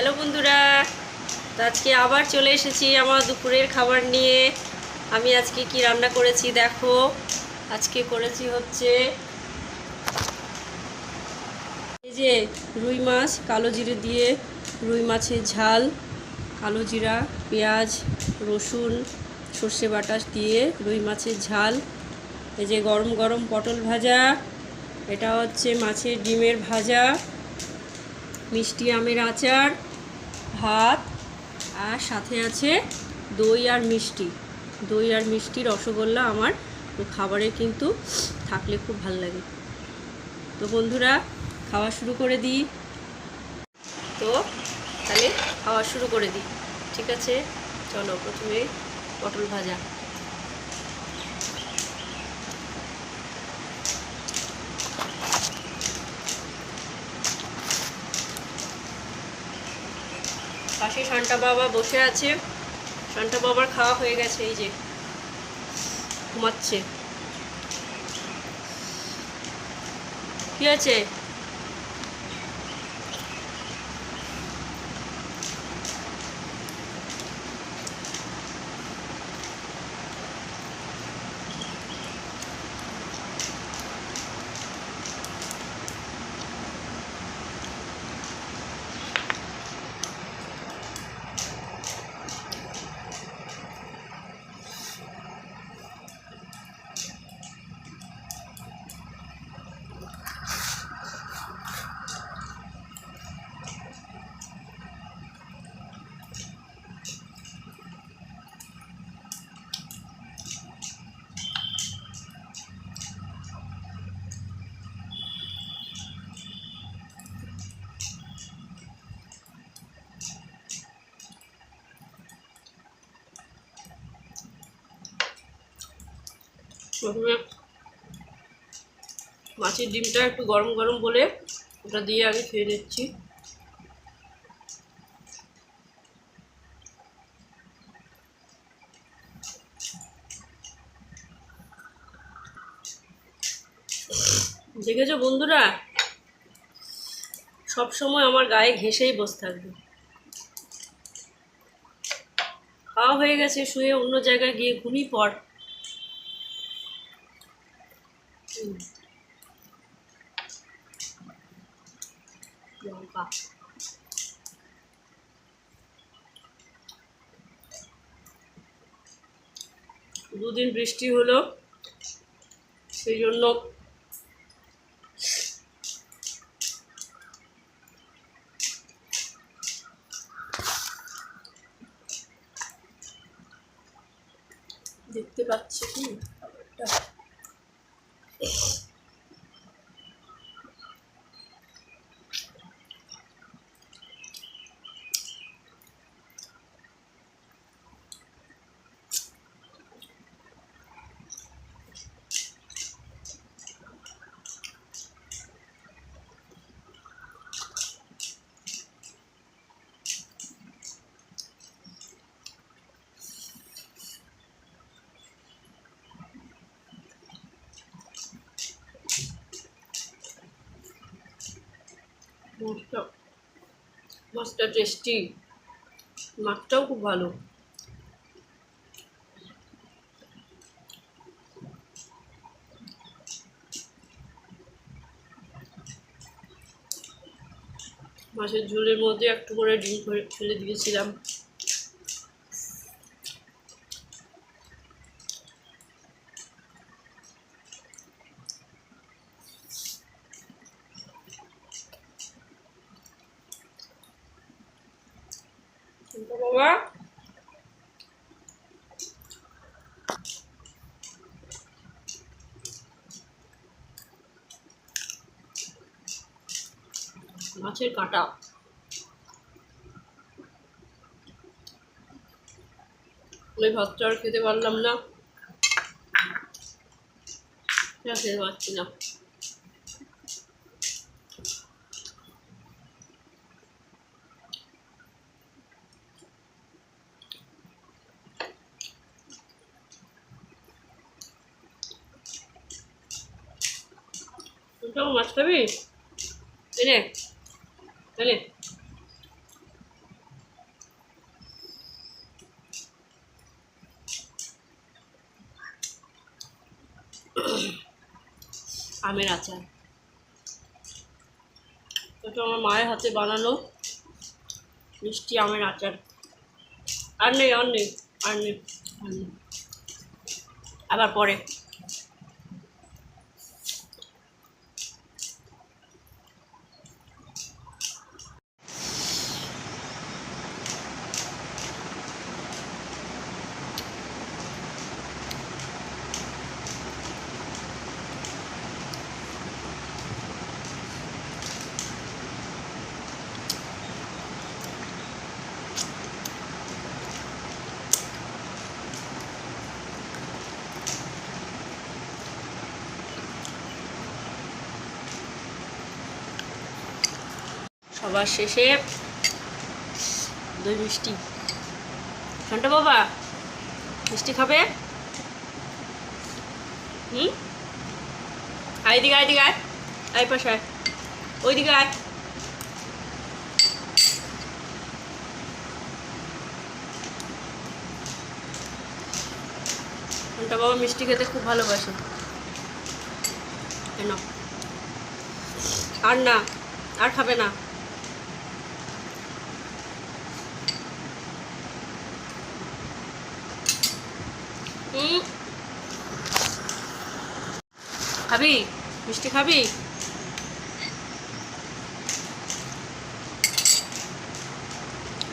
Hello বন্ধুরা, তো আজকে আবার চলে এসেছি আমার দুপুরের খাবার নিয়ে। আমি আজকে কি রান্না করেছি দেখো। আজকে করেছি হচ্ছে এই যে রুই মাছ কালো জিরে দিয়ে, রুই মাছের ঝাল, কালো জিরা, পেঁয়াজ, রসুন, সর্ষে বাটা দিয়ে রুই মাছের ঝাল। এই যে গরম গরম পটল ভাজা, এটা হচ্ছে মাছের ডিমের ভাজা, মিষ্টি আমের আচার, ভাত, আর সাথে আছে দই আর মিষ্টি। দই আর মিষ্টি রসগোল্লা আমার তো খাবারে কিন্তু থাকলে খুব ভালো লাগে। তো বন্ধুরা খাওয়া শুরু করে দিই। তো তাহলে খাওয়া শুরু করে দিই, ঠিক আছে? চলো, প্রথমে পটল ভাজা। পাশে শান্তা বাবা বসে আছে। শান্তা বাবার খাওয়া হয়ে গেছে, এই যে ঘুমাচ্ছে। কি আছে? প্রথমে মাছের ডিমটা একটু গরম গরম বলে ওটা দিয়ে আগে খেয়ে নিচ্ছি। দেখেছো বন্ধুরা, সব সময় আমার গায়ে ঘেঁষেই বসে থাকবে। খাওয়া হয়ে গেছে, শুয়ে অন্য জায়গায় গিয়ে ঘুমিয়ে পড়। লঙ্কা, দুদিন বৃষ্টি হলো, সেই জন্য দেখতে পাচ্ছি কি খাবারটা। মাছটা টেস্টি, মাছটাও খুব ভালো। মাছের ঝোলের মধ্যে একটু করে ডিম ফেলে দিয়েছিলাম। বাবা, মাছের কাঁটা ওই ভাতটা আর খেতে পারলাম না, খেতে পারছি না। মাছ খাবি? এনে এনে আমের আচার। এটা আমার মায়ের হাতে বানানো মিষ্টি আমের আচার। আর নেই আর নেই আর নেই আর নেই, আবার পরে। সবার শেষে দই মিষ্টি। ঘন্টা বাবা মিষ্টি খাবে? আয় দিকে আয় দিকে আয়, আয় পাশে আয়, ওই দিকে আয়। ঘন্টা বাবা মিষ্টি খেতে খুব ভালোবাসে। কেন আর না, আর খাবে না। খাবি মিষ্টি খাবি?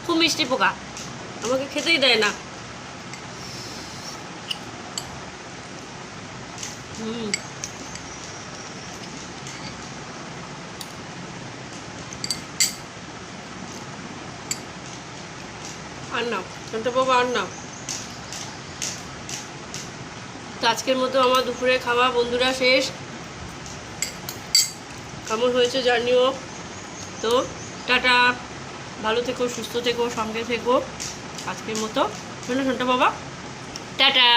খুব মিষ্টি পোকা, আমাকে খেতেই দেয় না। আর নাও ঘন্টা বাবা, আর নাও। তো আজকের মতো আমার দুপুরে খাওয়া বন্ধুরা শেষ। কেমন হয়েছে জানিও। তো টাটা, ভালো থেকো, সুস্থ থেকো, সঙ্গে থেকো। আজকের মতো শোনো ঘন্টা বাবা, টাটা।